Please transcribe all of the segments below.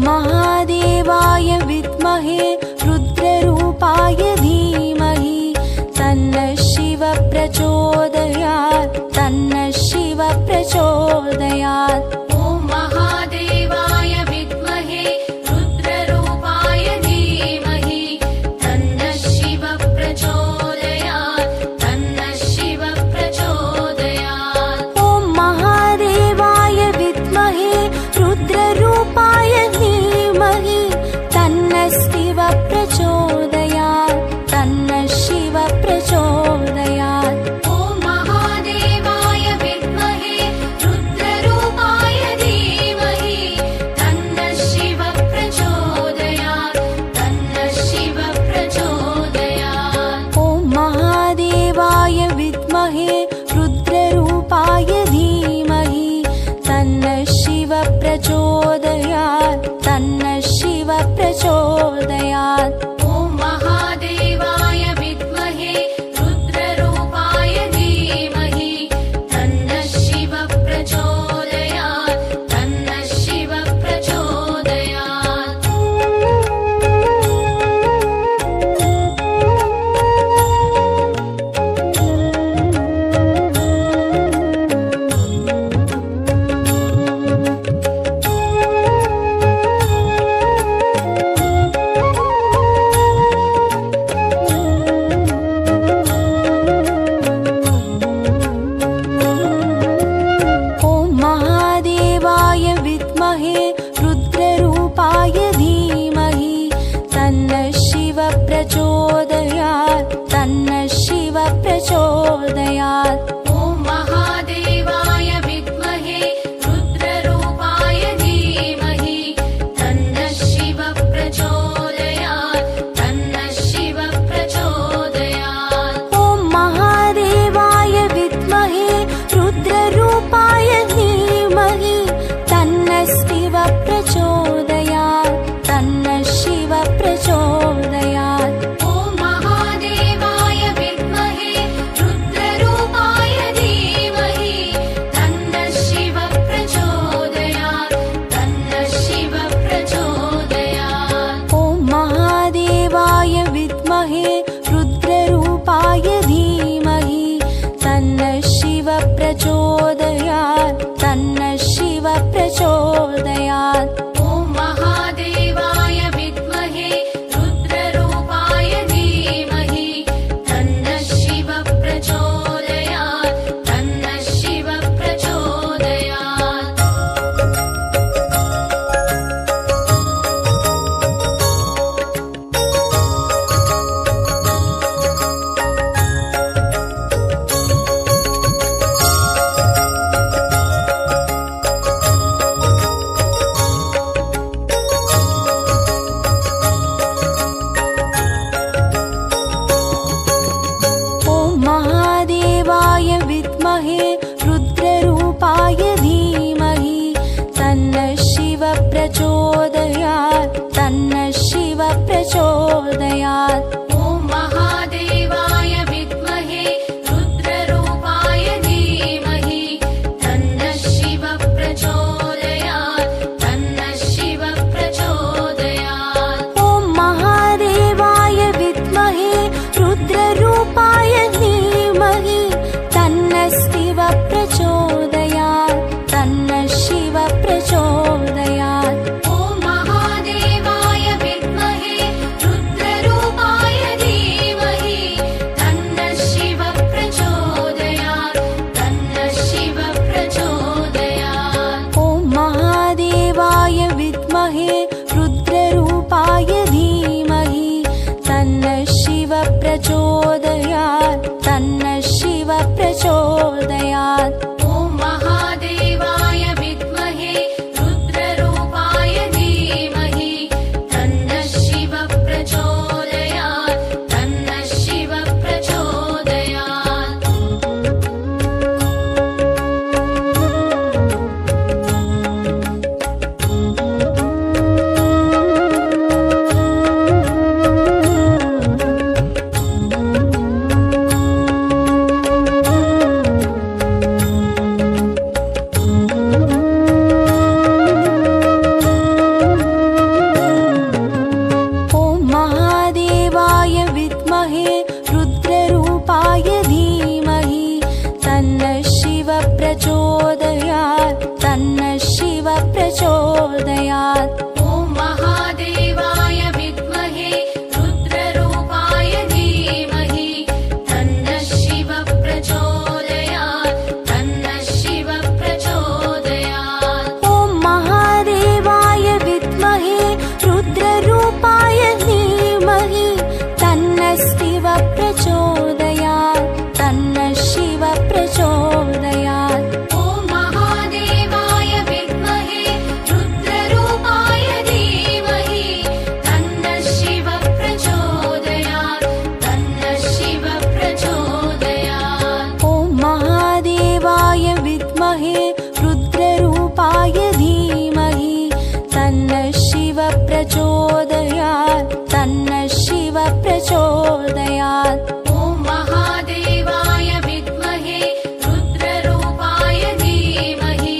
महादेवाय विद्महे रुद्ररूपाय धीमहि तन्नः शिवः प्रचोदयात् तन्नः शिवः प्रचोदयात्। ॐ महादेवाय विद्महे रुद्ररूपाय धीमहि तन्नः शिवः प्रचोदयात् तन्नः शिवः प्रचोदयात्। ॐ महादेवाय विद्महे रुद्ररूपाय धीमहि तन्नः शिवः प्रचोदयात् तन्नः शिवः प्रचोदयात्। ॐ महादेवाय विद्महे रुद्ररूपाय धीमहि तन्नः शिवः प्रचोदयात् तन्नः शिवः प्रचोदयात्। ॐ महादेवाय विद्महे रुद्ररूपाय धीमहि तन्नः शिवः प्रचोदयात् तन्नः शिवः प्रचोदयात्। ॐ महादेवाय विद्महे रुद्ररूपाय धीमहि तन्नः शिवः प्रचोदयात् तन्नः शिवः प्रचोदयात्। ॐ महादेवाय विद्महे रुद्ररूपाय धीमहि तन्नः शिवः प्रचोदयात् तन्नः शिवः प्रचोदयात्। ॐ महादेवाय विद्महे रुद्ररूपाय धीमहि तन्नः शिवः प्रचोदयात् तन्नः शिवः प्रचोदयात्। ॐ महादेवाय विद्महे रुद्ररूपाय धीमहि तन्नः शिवः प्रचोदयात् तन्नः शिवः प्रचोदयात्। ॐ महादेवाय विद्महे रुद्ररूपाय धीमहि तन्नः शिवः प्रचोदयात् तन्नः शिवः प्रचोदयात्। ॐ महादेवाय विद्महे रुद्ररूपाय धीमहि तन्नः शिवः प्रचोदयात् प्रचोदयात् तन्नः शिव प्रचोदयात् ॐ महादेवाय विद्महे रुद्ररूपाय धीमहि तन्नः शिव प्रचोदयात् तन्नः शिव प्रचोदयात् ॐ महादेवाय विद्महे रुद्ररूपाय धीमहि तन्नः शिव प्रचोदयात् तन्नः शिव प्रचोदयात् ॐ महादेवाय विद्महे रुद्ररूपाय धीमहि तन्नः शिव प्रचोदयात् तन्नः शिव प्रचोदयात् ॐ महादेवाय विद्महे रुद्ररूपाय धीमहि तन्नः शिव प्रचोदयात् तन्नः शिव प्रचोदयात् ॐ महादेवाय विद्महे रुद्ररूपाय धीमहि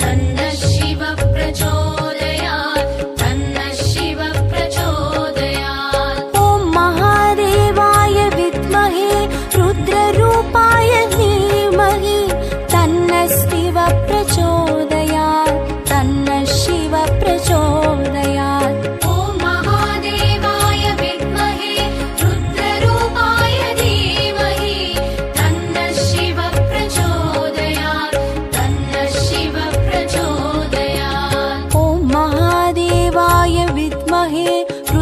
तन्नः शिव प्रचोदयात् तन्नः शिव प्रचोदयात् ॐ महादेवाय विद्महे रुद्ररूपाय धीमहि तन्नः शिव प्रचोदयात् तन्नः शिव प्रचोदयात् ॐ महादेवाय विद्महे रुद्ररूपाय धीमहि तन्नः शिव प्रचोदयात् तन्नः शिव प्रचोदयात् ॐ महादेवाय विद्महे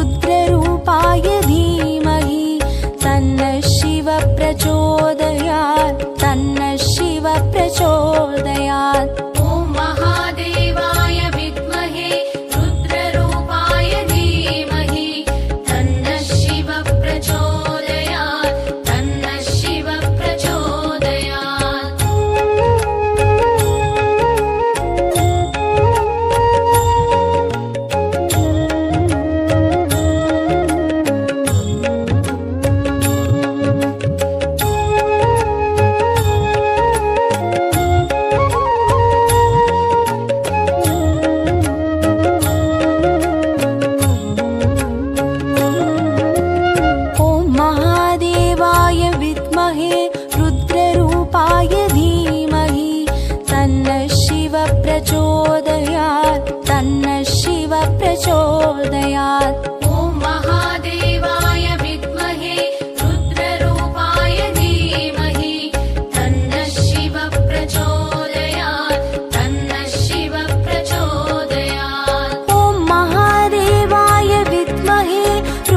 रुद्ररूपाय धीमहि तन्नः शिव प्रचोदयात् तन्नः शिव प्रचोदयात् ॐ महादेवाय विद्महे रुद्ररूपाय धीमहि तन्नः शिव प्रचोदयात् तन्नः शिव प्रचोदयात् ॐ महादेवाय विद्महे रुद्ररूपाय धीमहि तन्नः शिव प्रचोदयात् तन्नः शिव प्रचोदयात् ॐ महादेवाय विद्महे रुद्ररूपाय धीमहि तन्नः शिव प्रचोदयात् तन्नः शिव प्रचोदयात् ॐ महादेवाय विद्महे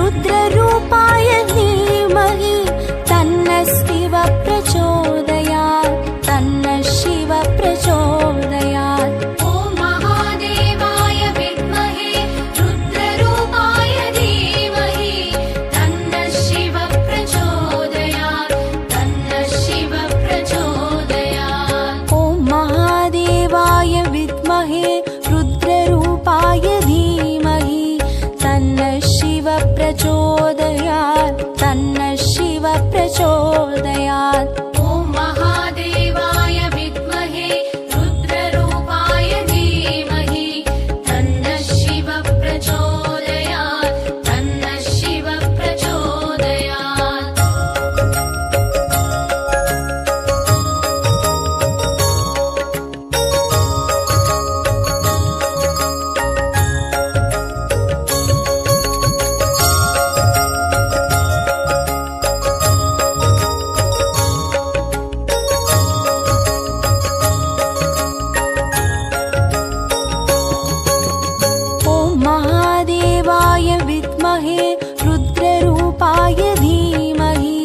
रुद्ररूपाय धीमहि तन्नः शिव प्रचोदयात् तन्नः शिव प्रचोदयात् ॐ महादेवाय विद्महे रुद्ररूपाय धीमहि तन्नः शिव प्रचोदयात् तन्नः शिव प्रचोदयात् ॐ महादेवाय विद्महे रुद्ररूपाय धीमहि तन्नः शिव प्रचोदयात् तन्नः शिव प्रचोदयात् ॐ महादेवाय विद्महे रुद्ररूपाय धीमहि तन्नः शिव प्रचोदयात् तन्नः शिव प्रचोदयात् ॐ महादेवाय विद्महे रुद्ररूपाय धीमहि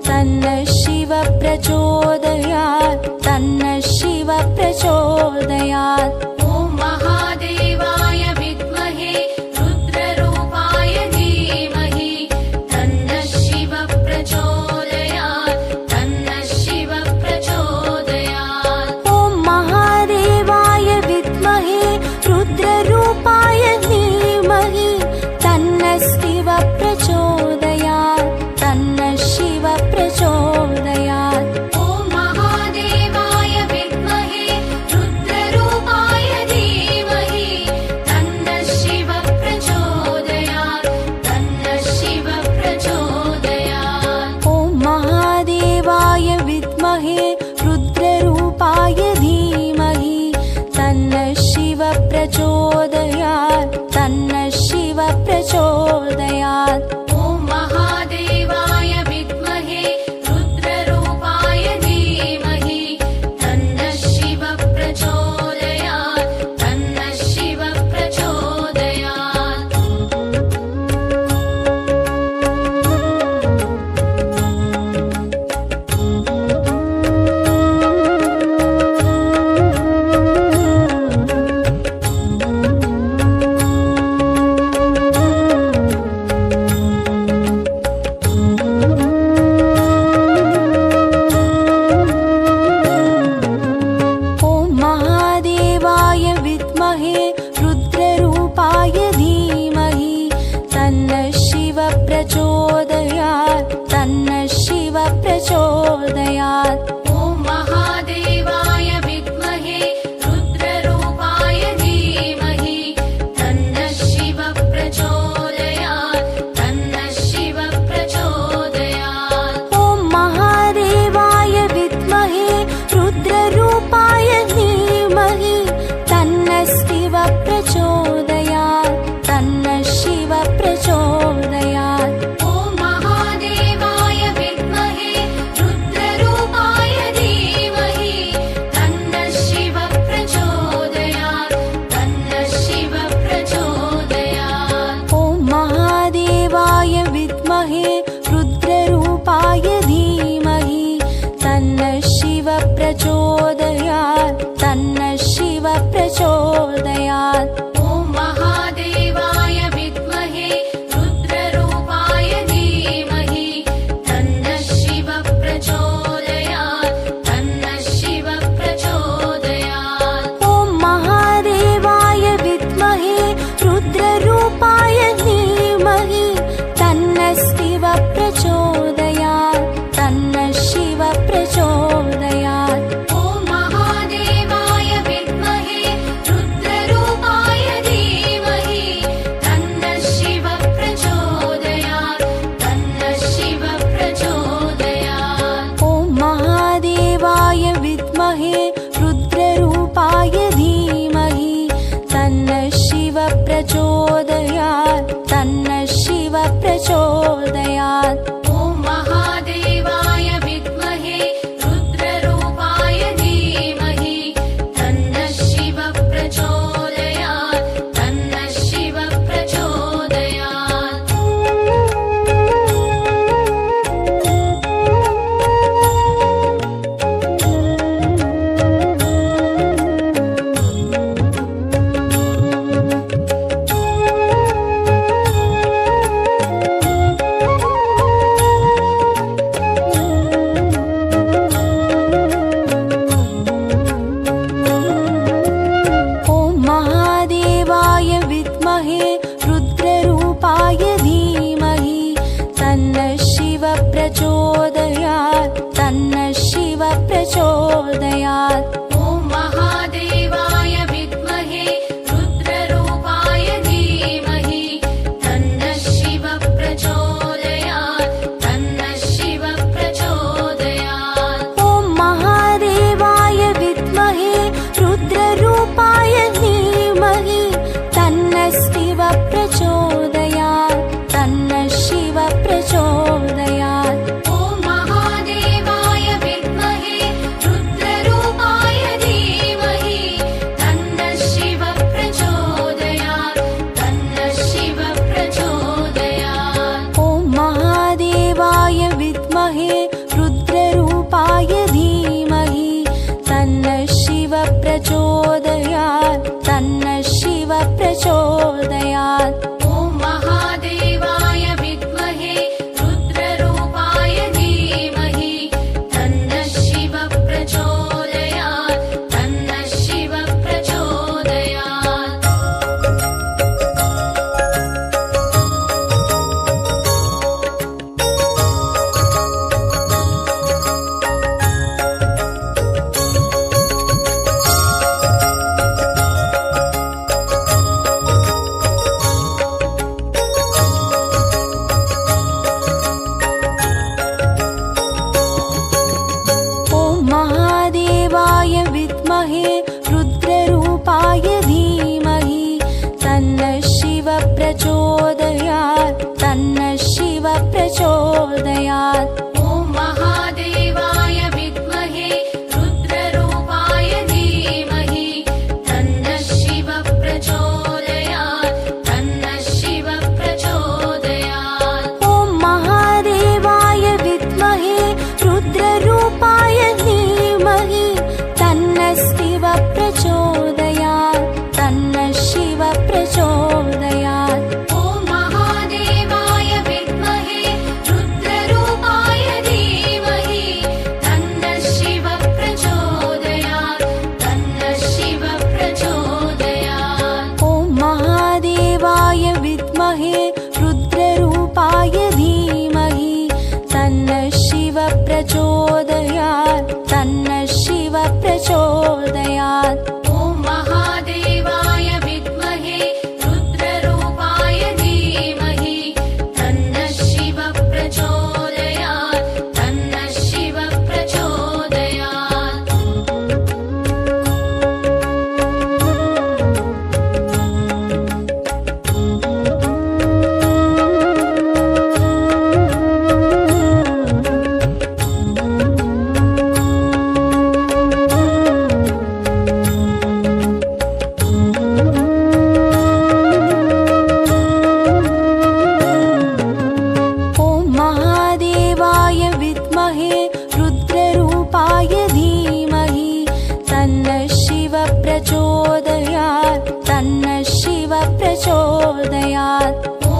तन्नः शिव प्रचोदयात् तन्नः शिव प्रचोदयात् ॐ महादेवाय विद्महे रुद्ररूपाय धीमहि तन्नः शिव प्रचोदयात् तन्नः शिव प्रचोदयात् ॐ महादेवाय विद्महे रुद्ररूपाय धीमहि तन्नः शिव प्रचोदयात् तन्नः शिव प्रचोदयात् ॐ महादेवाय विद्महे रुद्ररूपाय प्रचोदयात् तन्नः शिवः प्रचोदयात्। ॐ महादेवाय विद्महे रुद्ररूपाय धीमहि तन्नः शिवः प्रचोदयात् तन्नः शिवः प्रचोदयात्। ॐ महादेवाय विद्महे रुद्ररूपाय धीमहि तन्नः शिवः प्रचोदयात् तन्नः शिवः प्रचोदयात्। ॐ महादेवाय विद्महे रुद्ररूपाय धीमहि तन्नः शिवः प्रचोदयात् तन्नः शिवः प्रचोदयात्। ॐ महादेवाय विद्महे रुद्ररूपाय धीमहि तन्नः शिवः प्रचोदयात् तन्नः शिवः प्रचोदयात्। ॐ महादेवाय विद्महे रुद्ररूपाय धीमहि तन्नः शिवः प्रचोदयात् तन्नः शिवः प्रचोदयात्। ॐ महादेवाय विद्महे रुद्ररूपाय धीमहि तन्नः शिवः प्रचोदयात् तन्नः शिवः प्रचोदयात्। ॐ महादेवाय विद्महे रुद्ररूपाय धीमहि तन्नः शिवः प्रचोदयात् तन्नः शिवः प्रचोदयात्। ॐ महादेवाय विद्महे रुद्ररूपाय धीमहि तन्नः शिवः प्रचोदयात् तन्नः शिवः प्रचोदयात्। ॐ महादेवाय विद्महे रुद्ररूपाय धीमहि तन्नः शिवः प्रचोदयात् तन्नः शिवः प्रचोदयात्। ॐ महादेवाय विद्महे रुद्ररूपाय धीमहि तन्नः शिवः प्रचोदयात् तन्नः शिवः प्रचोदयात्। ॐ महादेवाय विद्महे रुद्ररूपाय धीमहि तन्नः शिवः प्रचोदयात् तन्नः शिवः प्रचोदयात्। ॐ महादेवाय विद्महे रुद्ररूपाय धीमहि तन्नः शिवः प्रचोदयात् तन्नः शिवः प्रचोदयात्। ॐ महादेवाय विद्महे रुद्ररूपाय धीमहि तन्नः शिवः प्रचोदयात् तन्नः शिवः प्रचोदयात्। ॐ महादेवाय विद्महे रुद्ररूपाय धीमहि तन्नः शिवः प्रचोदयात् तन्नः शिवः प्रचोदयात्। ॐ महादेवाय विद्महे रुद्ररूपाय धीमहि तन्नः शिवः प्रचोदयात् तन्नः शिवः प्रचोदयात्। ॐ महादेवाय विद्महे रुद्ररूपाय धीमहि तन्नः शिवः प्रचोदयात् तन्नः शिवः प्रचोदयात्। ॐ महादेवाय विद्महे रुद्ररूपाय धीमहि तन्नः शिवः प्रचोदयात् तन्नः शिवः प्रचोदयात्। ॐ महादेवाय विद्महे रुद्ररूपाय धीमहि तन्नः शिवः प्रचोदयात् तन्नः शिवः प्रचोदयात्। ॐ महादेवाय विद्महे रुद्ररूपाय धीमहि तन्नः शिवः प्रचोदयात् तन्नः शिवः प्रचोदयात्। ॐ महादेवाय विद्महे रुद्ररूपाय ॐ महादेवाय विद्महे रुद्ररूपाय धीमहि तन्नः शिवः प्रचोदयात् तन्नः शिवः प्रचोदयात्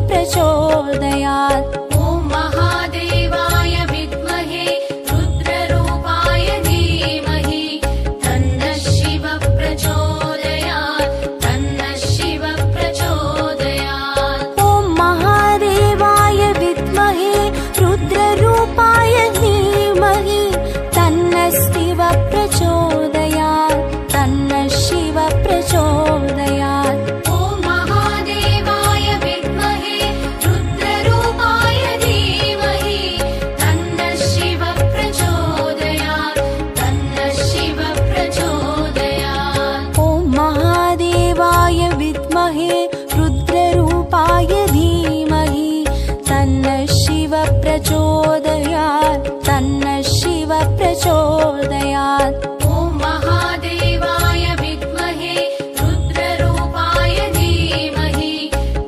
प्रचोदयात्। ॐ महादेवाय विद्महे रुद्ररूपाय धीमहि तन्नः शिवः प्रचोदयात् तन्नः शिवः प्रचोदयात्। ॐ महादेवाय विद्महे रुद्ररूपाय धीमहि तन्नः शिवः प्रचोदयात् तन्नः शिवः प्रचोदयात्। ॐ महादेवाय विद्महे रुद्ररूपाय धीमहि तन्नः शिवः प्रचोदयात् तन्नः शिवः प्रचोदयात्। ॐ महादेवाय विद्महे रुद्ररूपाय धीमहि तन्नः शिवः प्रचोदयात् तन्नः शिवः प्रचोदयात्। ॐ महादेवाय विद्महे रुद्ररूपाय धीमहि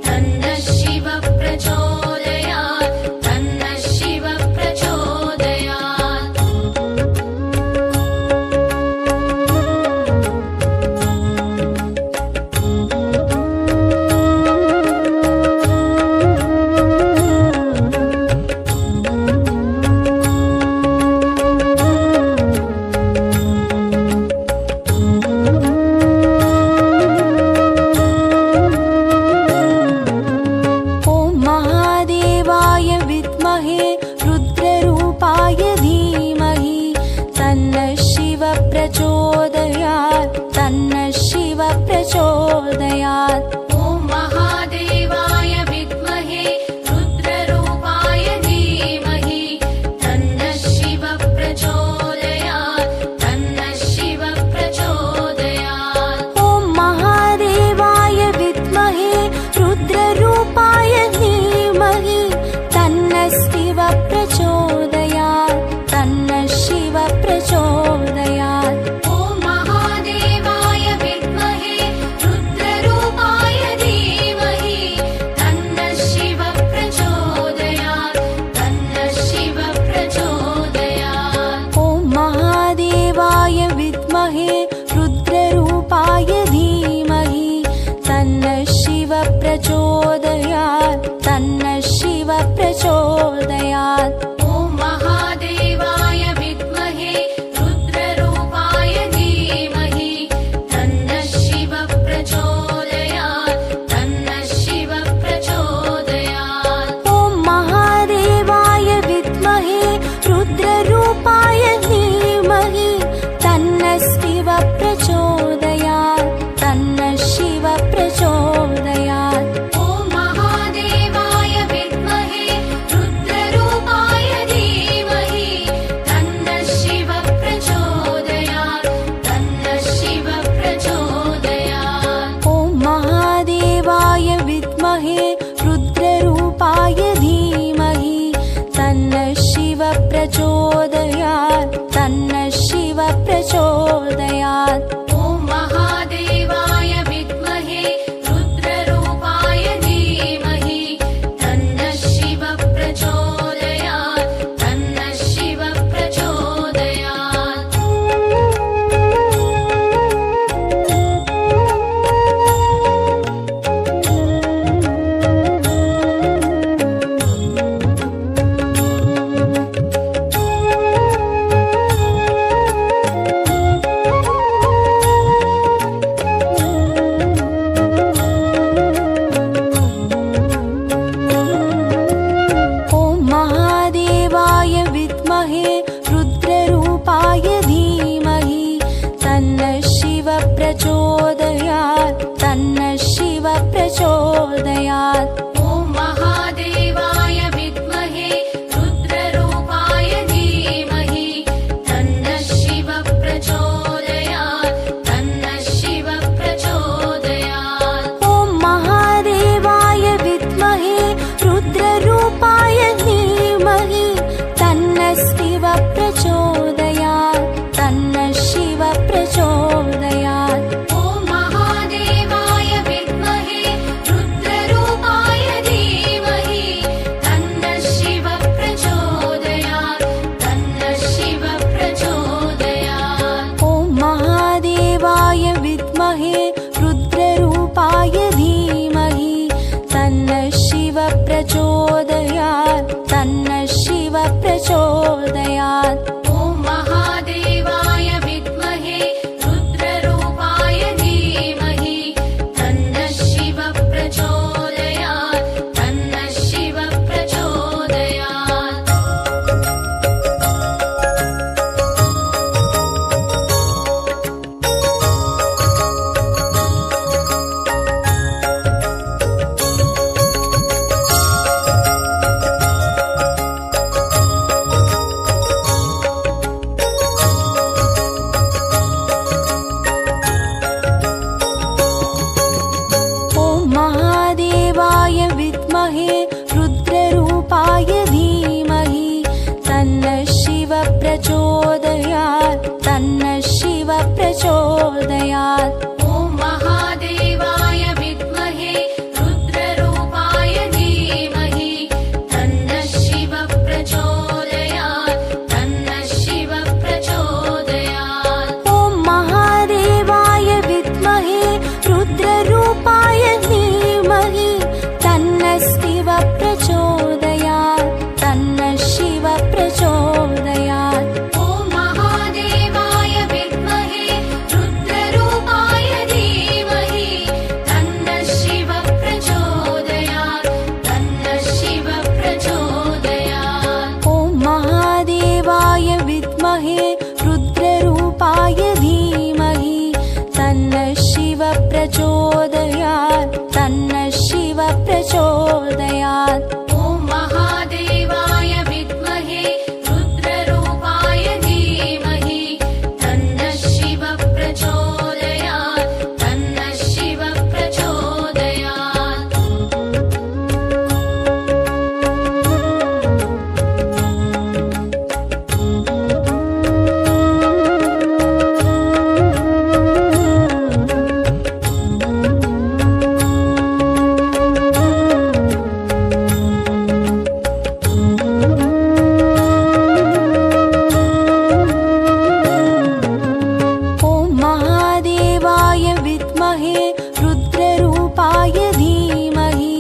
तन्नः शिवः प्रचोदयात् तन्नः शिवः प्रचोदयात्। ॐ महादेवाय विद्महे रुद्ररूपाय धीमहि तन्नः शिवः प्रचोदयात् तन्नः शिवः प्रचोदयात्। ॐ महादेवाय विद्महे रुद्ररूपाय धीमहि तन्नः शिवः प्रचोदयात् तन्नः शिवः प्रचोदयात्। ॐ महादेवाय विद्महे रुद्ररूपाय धीमहि तन्नः शिवः प्रचोदयात् तन्नः शिवः प्रचोदयात्। ॐ महादेवाय विद्महे रुद्ररूपाय धीमहि तन्नः शिवः प्रचोदयात् तन्नः शिवः प्रचोदयात्। ॐ महादेवाय विद्महे रुद्ररूपाय धीमहि तन्नः शिवः प्रचोदयात् तन्नः शिवः प्रचोदयात्। ॐ महादेवाय विद्महे रुद्ररूपाय धीमहि तन्नः शिवः प्रचोदयात् तन्नः शिवः प्रचोदयात्। ॐ महादेवाय विद्महे रुद्ररूपाय धीमहि तन्नः शिवः प्रचोदयात् तन्नः शिवः प्रचोदयात्। ॐ महादेवाय विद्महे रुद्ररूपाय धीमहि तन्नः शिवः प्रचोदयात् तन्नः शिवः प्रचोदयात्। ॐ महादेवाय विद्महे रुद्ररूपाय धीमहि तन्नः शिवः प्रचोदयात् तन्नः शिवः प्रचोदयात्। ॐ महादेवाय विद्महे रुद्ररूपाय धीमहि तन्नः शिवः प्रचोदयात् तन्नः शिवः प्रचोदयात्। ॐ प्रचोदयात् तन्नः शिव प्रचोदयात्। ॐ महादेवाय विद्महे रुद्ररूपाय धीमहि तन्नः शिव प्रचोदयात् तन्नः शिव प्रचोदयात्। महादेवाय विद्महे रुद्ररूपाय धीमहि तन्नः शिव प्रचोदयात् तन्नः शिव प्रचोदयात्। ॐ महादेवाय विद्महे रुद्ररूपाय धीमहि तन्नः शिव प्रचोदयात् तन्नः शिव प्रचोदयात्। ॐ महादेवाय विद्महे रुद्ररूपाय धीमहि तन्नः शिव प्रचोदयात् तन्नः शिव प्रचोदयात्। ॐ महादेवाय विद्महे रुद्ररूपाय धीमहि तन्नः शिव प्रचोदयात् तन्नः शिव प्रचोदयात्। ॐ महादेवाय विद्महे रुद्ररूपाय धीमहि तन्नः शिव प्रचोदयात् तन्नः शिव प्रचोदयात्। ॐ महादेवाय विद्महे रुद्ररूपाय धीमहि तन्नः शिव प्रचोदयात् तन्नः शिव प्रचोदयात्। ॐ महादेवाय विद्महे रुद्ररूपाय धीमहि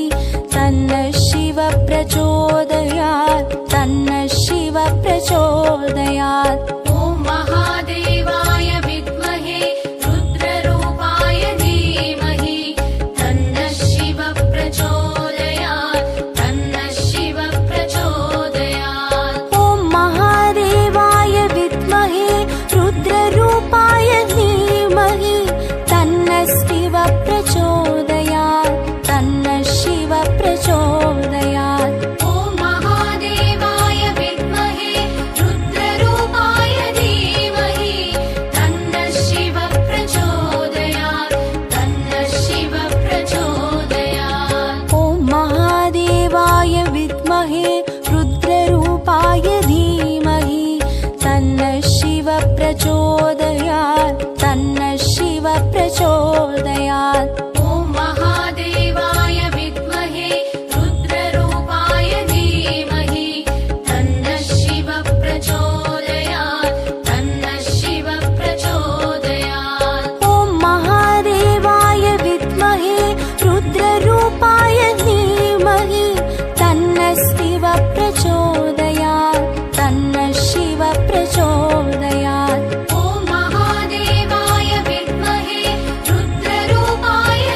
तन्नः शिव प्रचोदयात् तन्नः शिव प्रचोदयात्। ॐ महादेवाय विद्महे रुद्ररूपाय धीमहि तन्नः शिव प्रचोदयात् तन्नः शिव प्रचोदयात्। ॐ महादेवाय विद्महे रुद्ररूपाय धीमहि तन्नः शिव प्रचोदयात् तन्नः शिव प्रचोदयात्। ॐ महादेवाय विद्महे रुद्ररूपाय धीमहि तन्नः शिव प्रचोदयात् तन्नः शिव प्रचोदयात्। ॐ महादेवाय विद्महे रुद्ररूपाय धीमहि तन्नः शिव प्रचोदयात् तन्नः शिव प्रचोदयात्। ॐ महादेवाय विद्महे रुद्ररूपाय धीमहि तन्नः शिव प्रचोदयात् तन्नः शिव प्रचोदयात्। ॐ महादेवाय विद्महे रुद्ररूपाय धीमहि तन्नः शिव प्रचोदयात् तन्नः शिव प्रचोदयात्। ॐ महादेवाय विद्महे रुद्ररूपाय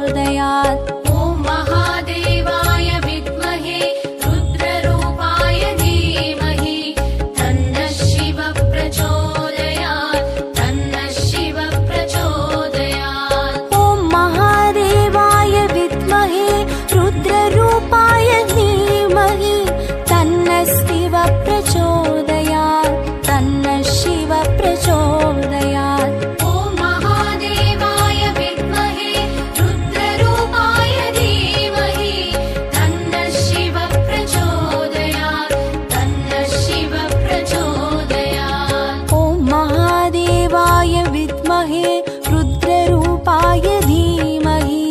प्रचोदयात्। ॐ महादेवाय विद्महे रुद्ररूपाय धीमहि तन्नः शिवः प्रचोदयात् तन्नः शिवः प्रचोदयात्। ॐ महादेवाय विद्महे रुद्ररूपाय धीमहि तन्नः शिवः प्रचोदयात् तन्नः शिवः प्रचोदयात्। ॐ महादेवाय विद्महे रुद्ररूपाय धीमहि तन्नः शिवः प्रचोदयात् तन्नः शिवः प्रचोदयात्। ॐ महादेवाय विद्महे रुद्ररूपाय धीमहि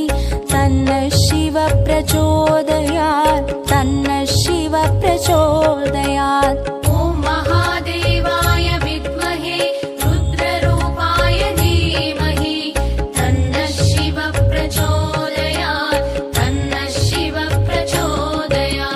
तन्नः शिवः प्रचोदयात् तन्नः शिवः प्रचोदयात्। ॐ महादेवाय विद्महे रुद्ररूपाय धीमहि तन्नः शिवः प्रचोदयात् तन्नः शिवः प्रचोदयात्।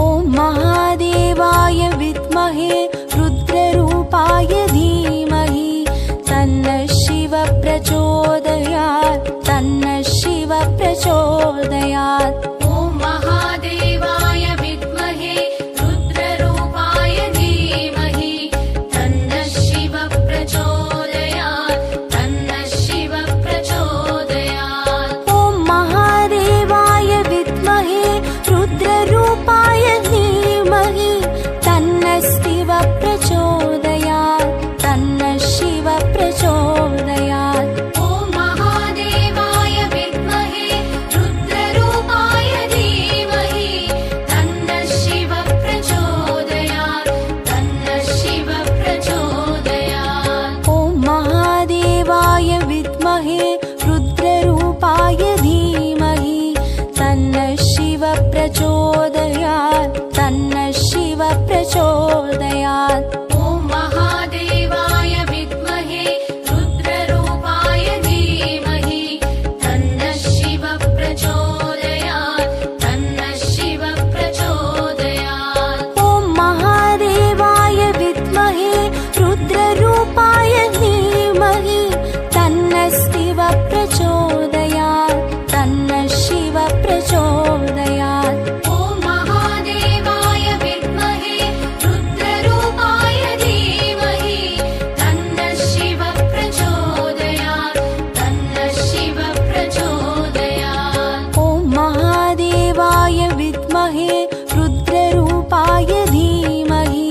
ॐ महादेवाय विद्महे रुद्ररूपाय धीमहि तन्नः शिवः प्रचोदयात् तन्नः शिवः प्रचोदयात्। ॐ महादेवाय विद्महे रुद्ररूपाय धीमहि तन्नः शिवः प्रचोदयात् तन्नः शिवः प्रचोदयात्। ॐ महादेवाय विद्महे रुद्ररूपाय धीमहि तन्नः शिवः प्रचोदयात् तन्नः शिवः प्रचोदयात्। ॐ महादेवाय विद्महे रुद्ररूपाय धीमहि तन्नः शिवः प्रचोदयात् तन्नः शिवः प्रचोदयात्। ॐ महादेवाय विद्महे रुद्ररूपाय धीमहि तन्नः शिवः प्रचोदयात् तन्नः शिवः प्रचोदयात्। ॐ महादेवाय विद्महे रुद्ररूपाय धीमहि तन्नः शिवः प्रचोदयात् तन्नः शिवः प्रचोदयात्। ॐ महादेवाय विद्महे रुद्ररूपाय धीमहि तन्नः शिवः प्रचोदयात् तन्नः शिवः प्रचोदयात्। ॐ महादेवाय विद्महे रुद्ररूपाय धीमहि तन्नः शिवः प्रचोदयात् तन्नः शिवः प्रचोदयात्। ॐ महादेवाय विद्महे रुद्ररूपाय धीमहि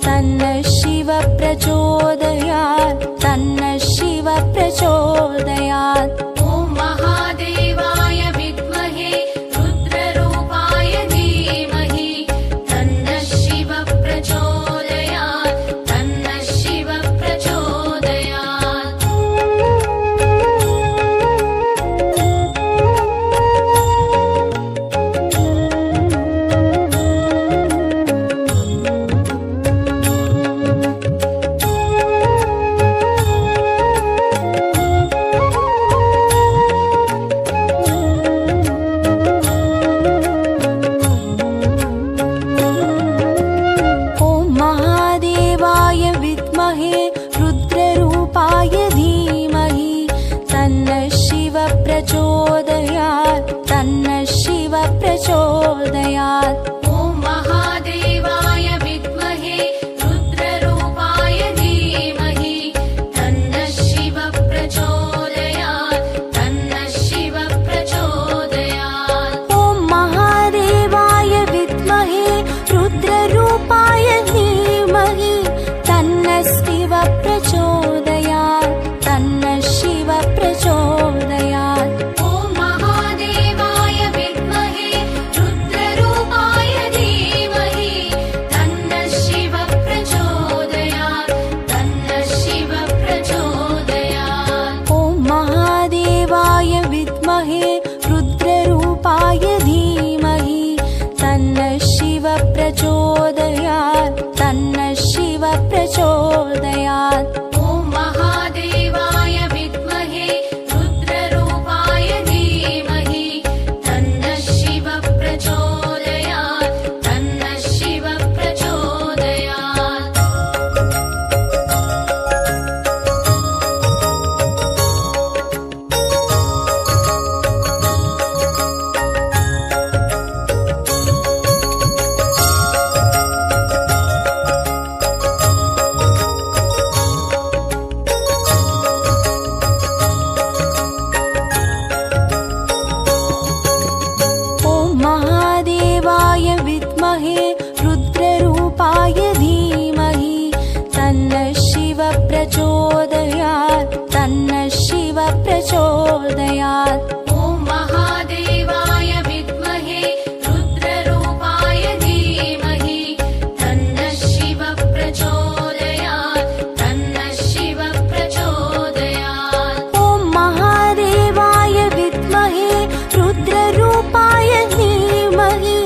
तन्नः शिवः प्रचोदयात् तन्नः शिवः प्रचोदयात्। ॐ महादेवाय विद्महे रुद्ररूपाय धीमहि तन्नः शिवः प्रचोदयात् तन्नः शिवः प्रचोदयात्। ॐ महादेवाय विद्महे रुद्ररूपाय धीमहि तन्नः शिवः प्रचोदयात् तन्नः शिवः प्रचोदयात्। ॐ महादेवाय विद्महे रुद्ररूपाय धीमहि तन्नः शिवः प्रचोदयात् तन्नः शिवः प्रचोदयात्। ॐ महादेवाय विद्महे रुद्ररूपाय धीमहि तन्नः शिवः प्रचोदयात् तन्नः शिवः प्रचोदयात्। ॐ महादेवाय विद्महे रुद्ररूपाय धीमहि तन्नः शिवः प्रचोदयात् तन्नः शिवः प्रचोदयात्। ॐ महादेवाय विद्महे रुद्ररूपाय धीमहि तन्नः शिवः शिव प्रचोदयात् तन्नः शिव प्रचोदयात्। ॐ महादेवाय विद्महे रुद्ररूपाय धीमहि तन्नः शिव प्रचोदयात् तन्नः शिव प्रचोदयात्। महादेवाय विद्महे रुद्ररूपाय धीमहि तन्नः शिव प्रचोदयात् तन्नः शिव प्रचोदयात्। ॐ महादेवाय विद्महे रुद्ररूपाय धीमहि तन्नः शिव प्रचोदयात् तन्नः शिव प्रचोदयात्। ॐ महादेवाय विद्महे रुद्ररूपाय धीमहि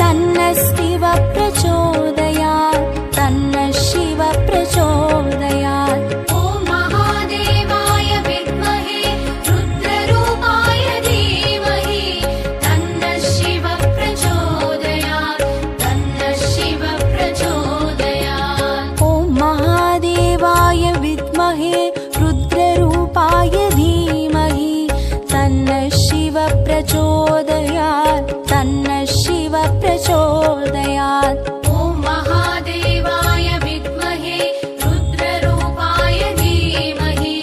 तन्नः शिव प्रचोदयात् तन्नः शिव प्रचोदयात्। ॐ महादेवाय विद्महे रुद्ररूपाय धीमहि तन्नः शिव प्रचोदयात् तन्नः शिव प्रचोदयात्। ॐ महादेवाय विद्महे रुद्ररूपाय धीमहि तन्नः शिव प्रचोदयात् तन्नः शिव प्रचोदयात्। ॐ महादेवाय विद्महे रुद्ररूपाय धीमहि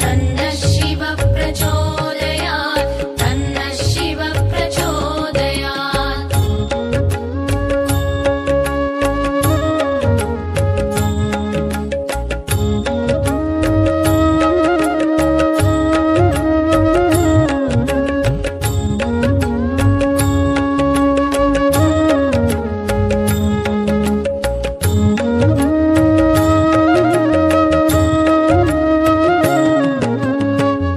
तन्नः शिव प्रचोदयात् तन्नः शिव प्रचोदयात्।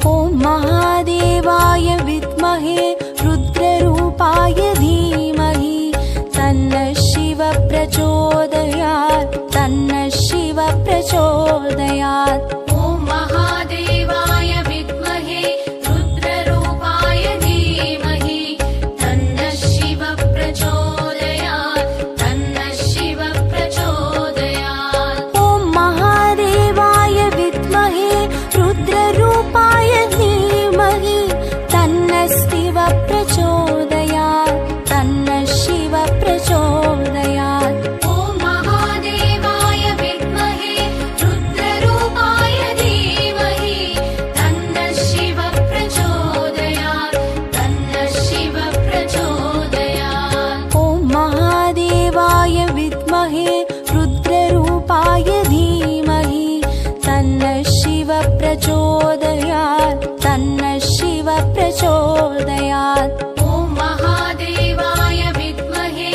ॐ महादेवाय विद्महे रुद्ररूपाय धीमहि तन्नः शिव प्रचोदयात् तन्नः शिव प्रचोदयात्। ॐ महादेवाय विद्महे रुद्ररूपाय धीमहि तन्नः शिव प्रचोदयात् तन्नः शिव प्रचोदयात्। ॐ महादेवाय विद्महे रुद्ररूपाय धीमहि तन्नः शिव प्रचोदयात् तन्नः शिव प्रचोदयात्। ॐ महादेवाय विद्महे रुद्ररूपाय धीमहि तन्नः शिव प्रचोदयात् तन्नः शिव प्रचोदयात्। ॐ महादेवाय विद्महे रुद्ररूपाय धीमहि तन्नः शिव प्रचोदयात् तन्नः शिव प्रचोदयात्। ॐ महादेवाय विद्महे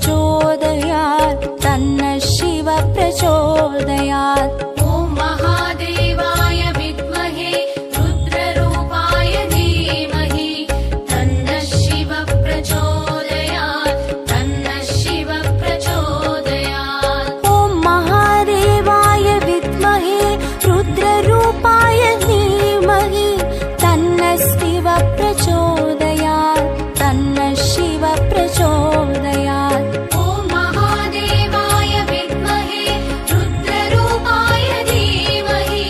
प्रचोदयात् तन्नः शिवः प्रचोदयात् ॐ महादेवाय विद्महे रुद्ररूपाय धीमहि तन्नः शिवः प्रचोदयात् तन्नः शिवः प्रचोदयात् ॐ महादेवाय विद्महे रुद्ररूपाय धीमहि तन्नः शिवः प्रचोदयात् तन्नः शिवः प्रचोदयात् ॐ महादेवाय विद्महे रुद्ररूपाय धीमहि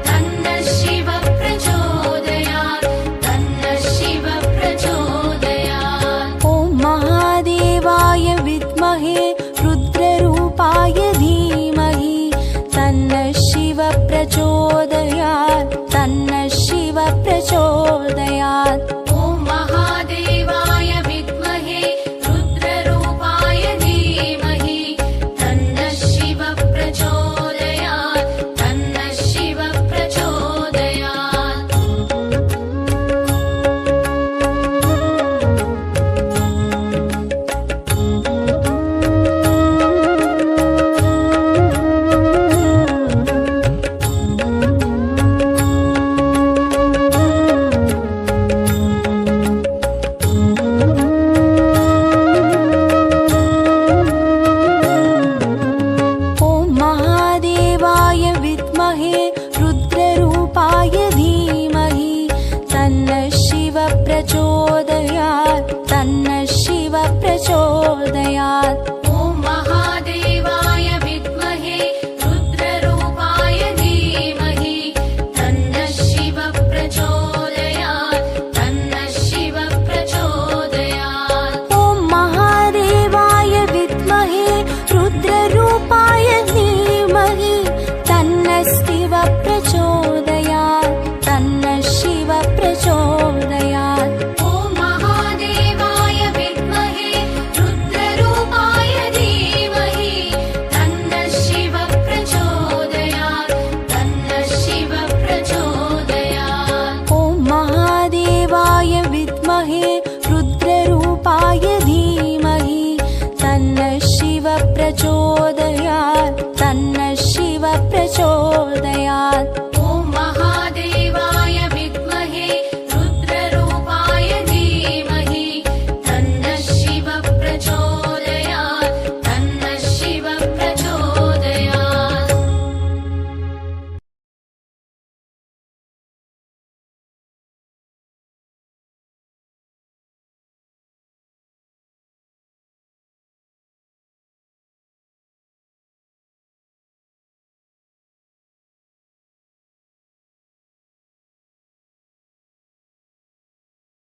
तन्नः शिवः प्रचोदयात् तन्नः शिवः प्रचोदयात् ॐ महादेवाय विद्महे रुद्ररूपाय